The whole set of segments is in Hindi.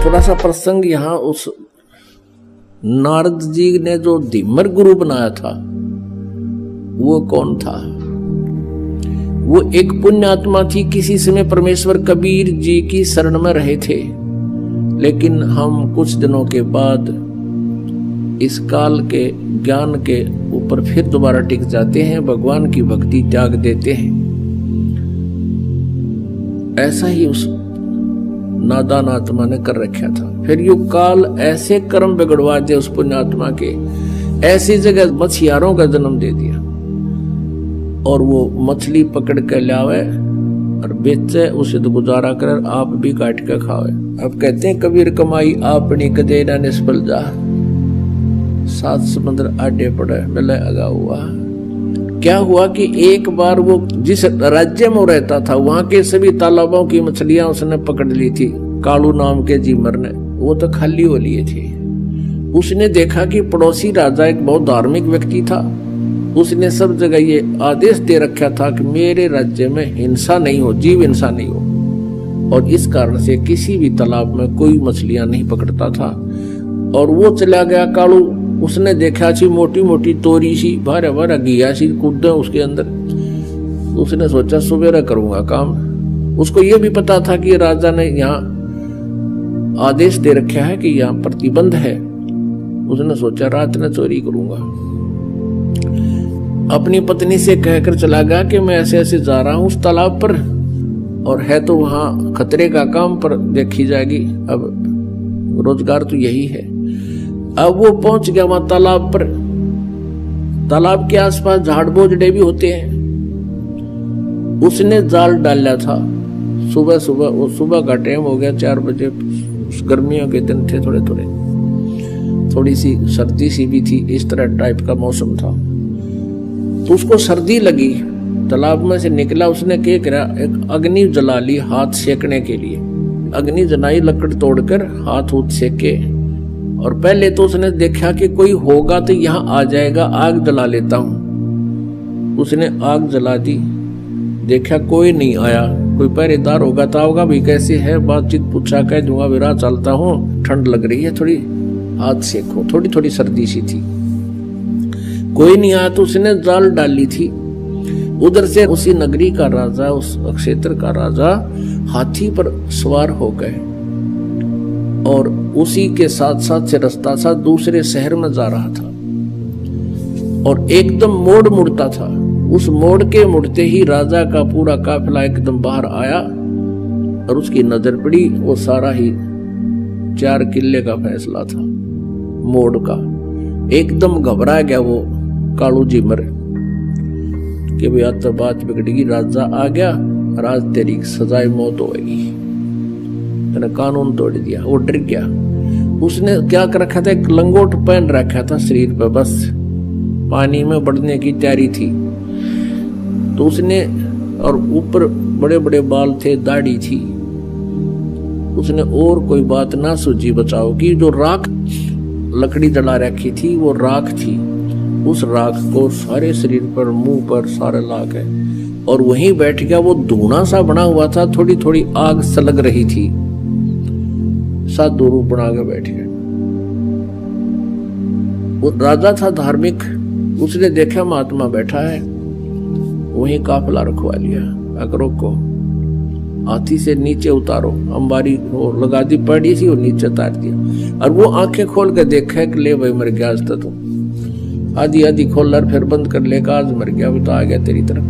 थोड़ा सा प्रसंग यहाँ उस नारद जी ने जो धीमर गुरु बनाया था वो कौन था? वो एक पुण्य आत्मा थी। किसी समय परमेश्वर कबीर जी की शरण में रहे थे, लेकिन हम कुछ दिनों के बाद इस काल के ज्ञान के ऊपर फिर दोबारा टिक जाते हैं, भगवान की भक्ति त्याग देते हैं। ऐसा ही उस नादान आत्मा ने कर रखा था। फिर यो काल ऐसे कर्म बिगड़वा दे उस पुण्यात्मा के, ऐसी जगह मछियारों का जन्म दे दिया और वो मछली पकड़ के लावे और बेचे, उसे तो गुजारा कर, आप भी काट के खावे। अब कहते हैं कबीर कमाई आपनी कदे ना निष्फल जा, 7 समुद्र आडे पड़े मिले अगा हुआ। क्या हुआ कि एक बार वो जिस राज्य में रहता था वहां के सभी तालाबों की मछलियां उसने पकड़ ली थी। कालू नाम के जीमर ने, वो तो खाली हो लिए थे। उसने देखा कि पड़ोसी राजा एक बहुत धार्मिक व्यक्ति था। उसने सब जगह ये आदेश दे रखा था कि मेरे राज्य में हिंसा नहीं हो, जीव हिंसा नहीं हो, और इस कारण से किसी भी तालाब में कोई मछलियां नहीं पकड़ता था। और वो चला गया कालू, उसने देखा सी मोटी मोटी तोरी सी भारा भारा घिया सी कूद उसके अंदर। उसने सोचा सुबेरा करूंगा काम। उसको ये भी पता था कि राजा ने यहाँ आदेश दे रखा है कि यहाँ प्रतिबंध है। उसने सोचा रात में चोरी करूंगा। अपनी पत्नी से कहकर चला गया कि मैं ऐसे ऐसे जा रहा हूं उस तालाब पर, और है तो वहां खतरे का काम, पर देखी जाएगी, अब रोजगार तो यही है। अब वो पहुंच गया वहां तालाब पर। तालाब के आसपास झाड़ बोझड़े भी होते हैं। उसने जाल डाला था सुबह सुबह, वो सुबह का टाइम हो गया 4 बजे, गर्मियों के दिन थे, थोड़े थोड़े, थोड़ी सी सर्दी सी भी थी, इस तरह टाइप का मौसम था। तो उसको सर्दी लगी, तालाब में से निकला। उसने क्या करा, एक अग्नि जला ली हाथ सेकने के लिए। अग्नि जलाई, लकड़ तोड़कर हाथ उठ सेके। और पहले तो उसने देखा कि कोई होगा तो यहाँ आ जाएगा, आग जला लेता हूं। उसने आग जला दी, देखा कोई नहीं आया। कोई पहरेदार होगा तो होगा भी, कैसे है, बातचीत पूछा, कह दूंगा विरा चलता हूँ, ठंड लग रही है थोड़ी, हाथ सेको। थोड़ी थोड़ी सर्दी सी थी, कोई नहीं आया तो उसने जाल डाली थी। उधर से उसी नगरी का राजा, उस क्षेत्र का राजा हाथी पर सवार हो गए और उसी के साथ साथ से रास्ता सा दूसरे शहर में जा रहा था। और एकदम मोड़ मुड़ता था। उस मोड़ के मुड़ते ही राजा का पूरा काफिला एकदम बाहर आया और उसकी नजर पड़ी। वो सारा ही 4 किले का फैसला था मोड़ का। एकदम घबरा गया वो कालू जी मर कि भाई आज तो बात बिगड़ेगी, राजा आ गया, आज तेरी सजाए मौत होगी, मैंने कानून तोड़ दिया। वो डर गया। उसने क्या कर रखा था, एक लंगोट पहन रखा था शरीर पर, बस पानी में बढ़ने की तैयारी थी। तो उसने, और ऊपर बड़े बड़े बाल थे, दाढ़ी थी। उसने और कोई बात ना सूझी बचाओ की, जो राख लकड़ी जला रखी थी वो राख थी। उस राख को सारे शरीर पर, मुंह पर सारे लाख है। और वहीं बैठ गया। वो धुआं सा बना हुआ था, थोड़ी थोड़ी आग सलग रही थी। साधु रूप बना के बैठ गया। वो राजा था धार्मिक। उसने देखा महात्मा बैठा है, वहीं काफिला रखवा लिया। अकरों को हाथी से नीचे उतारो, अंबारी वो लगा दी पड़ी थी, वो नीचे उतार दिया। और वो आंखें खोल के देखा कि ले भाई मर गया आज तो। आधी आधी खोल और फिर बंद कर लेगा, आज मर गया, वो तो आ गया तेरी तरफ।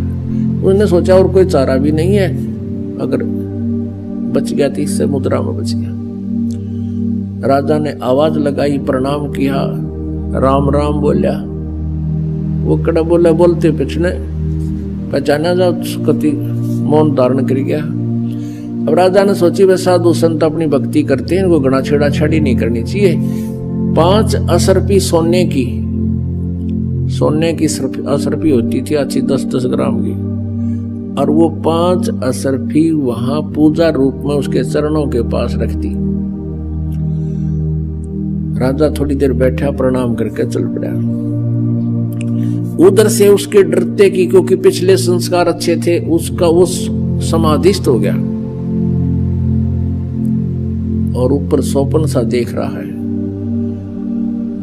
उसने सोचा और कोई चारा भी नहीं है, अगर बच गया तो इससे मुद्रा में बच गया। राजा ने आवाज लगाई, प्रणाम किया, राम राम बोलिया। वो कड़ा बोला, बोलते पिछने पहचाना जा, कति मौन धारण कर गया। अब राजा ने सोची वे साधु संत अपनी भक्ति करते हैं, इनको गणा छेड़ा छाड़ी नहीं करनी चाहिए। 5 असरपी सोने की असरपी होती थी अच्छी, 10-10 ग्राम की। और वो 5 असरफी वहां पूजा रूप में उसके चरणों के पास रख दी। राजा थोड़ी देर बैठा, प्रणाम करके चल पड़ा। उधर से उसके डरते की, क्योंकि पिछले संस्कार अच्छे थे, उसका वो समाधिस्थ हो गया और ऊपर सोपन सा देख रहा है।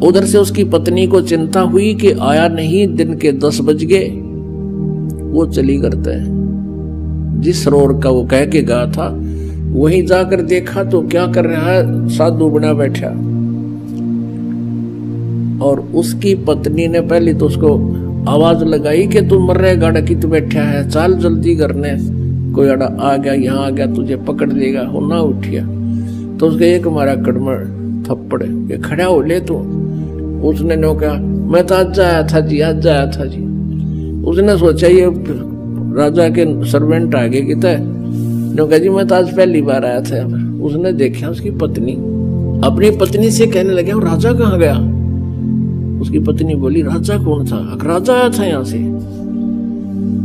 उधर से उसकी पत्नी को चिंता हुई कि आया नहीं, दिन के 10 बज गए। वो चली करते हैं जिस सरोवर का वो कह के गया था, वहीं जाकर देखा तो क्या कर रहा है, साधु बना बैठा। और उसकी पत्नी ने पहले तो उसको आवाज लगाई कि तू मर रहे गाड़ा की, तू बैठा है, चल जल्दी करने, कोई अड़ा आ गया, यहाँ आ गया, तुझे पकड़ लेगा। वो ना उठिया तो उसके एक मारा कड़मड़ थप्पड़, ये खड़ा हो ले तू। उसने नो कहा मैं तो आज आया था जी, आज आया था जी। उसने सोचा ये राजा के सर्वेंट आ गए कितने, नो कहा जी मैं तो आज पहली बार आया था। उसने देखा उसकी पत्नी अपनी पत्नी से कहने लगे राजा कहाँ गया। उसकी पत्नी बोली राजा कौन था, राजा आया था यहाँ से।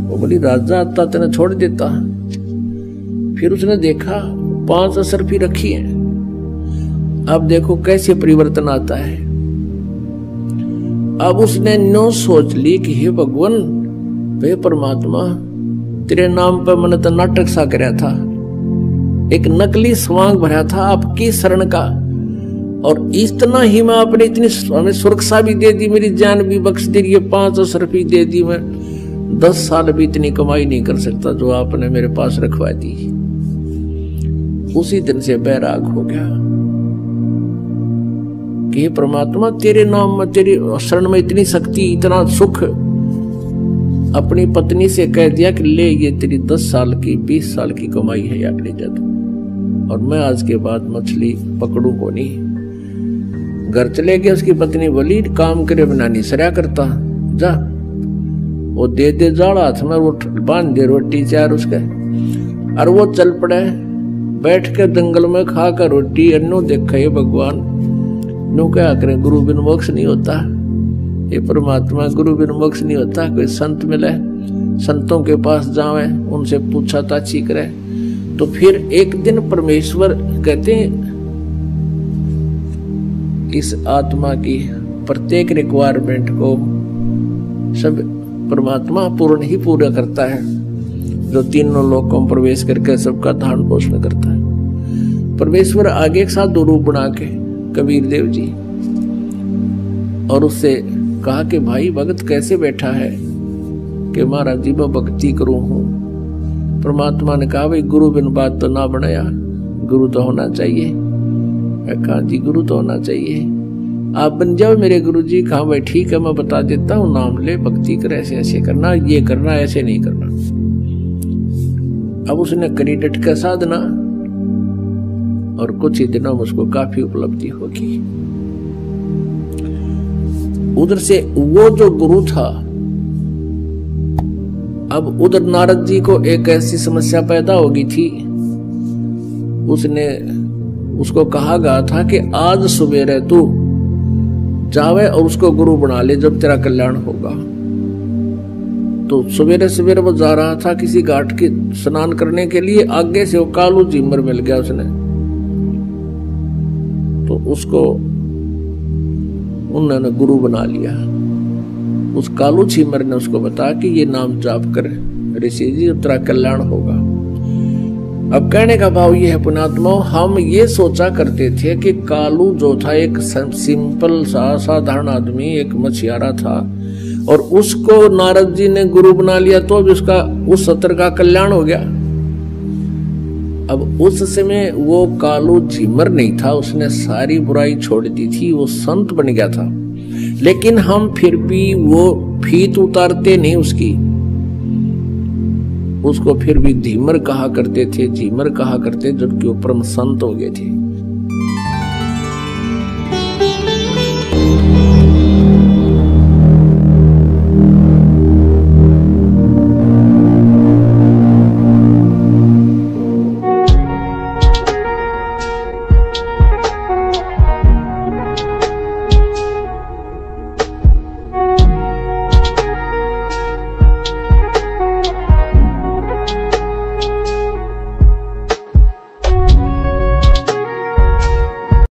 वो बोली राजा आता तेने छोड़ देता। फिर उसने देखा 5 असरफी रखी है। अब देखो कैसे परिवर्तन आता है। अब उसने नो सोच ली कि हे भगवान, हे परमात्मा, तेरे नाम पर मैंने तो नाटक सा कराया था, एक नकली स्वांग भरा था आपकी शरण का, और इतना ही मैं अपने इतनी हमें सुरक्षा भी दे दी, मेरी जान भी बख्श दी, ये 5 असरफी दे दी, मैं 10 साल भी इतनी कमाई नहीं कर सकता जो आपने मेरे पास रखवा दी। उसी दिन से बैराग हो गया कि परमात्मा तेरे नाम में, तेरी शरण में इतनी शक्ति, इतना सुख। अपनी पत्नी से कह दिया कि ले ये तेरी 10 साल की 20 साल की कमाई है, यार ले जा तू, और मैं आज के बाद मछली पकड़ू को नहीं। घर चले गए। उसकी पत्नी बोली काम करे बिना नहीं सरया करता, जा वो दे दे जाड़ा हाथ में, वो बांध दे रोटी चार उसके, और वो चल पड़े। बैठ के जंगल में खा कर रोटी, अन्नो देखा ये भगवान नो क्या करें, गुरु बिन मोक्ष नहीं होता। ये परमात्मा गुरु बिन मोक्ष नहीं होता। कोई संत मिले, संतों के पास जावे, उनसे पूछा ताछी करे। तो फिर एक दिन परमेश्वर कहते हैं इस आत्मा की प्रत्येक रिक्वायरमेंट को सब परमात्मा पूर्ण ही पूरा करता है, जो तीनों लोकों में प्रवेश करके सबका धारण पोषण करता है। परमेश्वर आगे एक साथ 2 रूप बना के कबीर देव जी, और उससे कहा कि भाई भगत कैसे बैठा है, कि महाराज जी मैं भक्ति करूं हूं। परमात्मा ने कहा भाई गुरु बिन बात तो ना बनाया, गुरु तो होना चाहिए। कहा जी गुरु तो होना चाहिए, आप बन जाओ मेरे गुरु जी। कहा भाई ठीक है मैं बता देता हूँ, नाम ले, भक्ति कर, ऐसे ऐसे करना, ये करना, ऐसे नहीं करना। अब उसने करी डट का साधना, और कुछ ही दिनों में उसको काफी उपलब्धि होगी। उधर से वो जो गुरु था, अब उधर नारद जी को एक ऐसी समस्या पैदा हो गई थी। उसको कहा गया था कि आज सवेरे तू जावे और उसको गुरु बना ले, जब तेरा कल्याण होगा। तो सवेरे सवेरे वो जा रहा था किसी घाट के स्नान करने के लिए, आगे से वो कालू झीमर मिल गया उसने। तो उसको उन्होंने गुरु बना लिया। उस कालू झीमर ने उसको बताया कि ये नाम जाप कर ऋषि जी, तेरा कल्याण होगा। अब कहने का भाव ये है पुण्यात्मा, हम ये सोचा करते थे कि कालू जो था एक सिंपल सा साधारण आदमी, एक मछियारा था, और उसको नारद जी ने गुरु बना लिया तो अब उसका उस सत्र का कल्याण हो गया। अब उस समय वो कालू झीमर नहीं था, उसने सारी बुराई छोड़ दी थी, वो संत बन गया था। लेकिन हम फिर भी वो फीत उतारते नहीं उसकी, उसको फिर भी धीमर कहा करते थे, झीमर कहा करते, जबकि वो परम संत हो गए थे।